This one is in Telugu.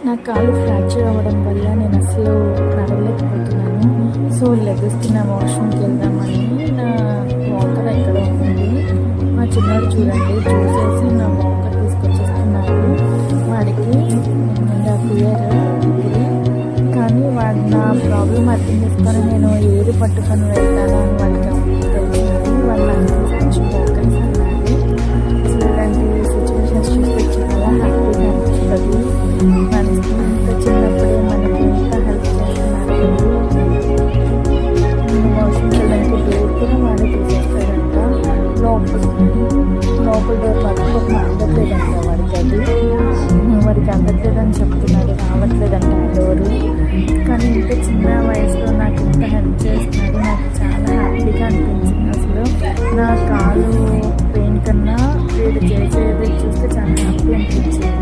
నా కాలు ఫ్రాక్చర్ అవ్వడం వల్ల నేను అసలు నడవలేకపోతున్నాను. సో లెగిస్తున్న వాష్రూమ్కి వెళ్దామని నా వాకర్ ఎక్కడ ఉంది. మా చిన్నాడు చూడండి చూసేసి నా వాకర్ తీసుకొచ్చేస్తున్నాడు. వాడికి నా ఫియర్ కానీ వాడు నా ప్రాబ్లం అర్థం చేసుకొని నేను ఏది పట్టుకొని వెళ్తాను అని వాడికి తెలిసింది. వాళ్ళు నాకు తీసుకొచ్చి వాకర్ ఇస్తున్నారు. అసలు ఇలాంటి సిచ్యువేషన్స్ చూస్తే చాలా హ్యాపీగా అనిపిస్తుంది. మనకి ఇంత చిన్నప్పుడే మనకి ఎంత హెల్ప్ చేస్తున్నారు. వాష్రూమ్కి వెళ్ళడానికి డోర్ కూడా వాడే తీసేస్తాడంట. లోపల డోర్ పట్టుకోక అందట్లేదంట వాడికి. వాడికి అందట్లేదని చెప్తున్నాడు, రావట్లేదంట ఆ డోరు. కానీ ఇంత చిన్న వయసులో నాకు ఇంత హెల్ప్ చేస్తున్నాడు. నాకు చాలా హ్యాపీగా అనిపించింది. అసలు నా కాలు పెయిన్ కన్నా వీడు చేసేది చూస్తే చాలా హ్యాపీ అనిపించింది.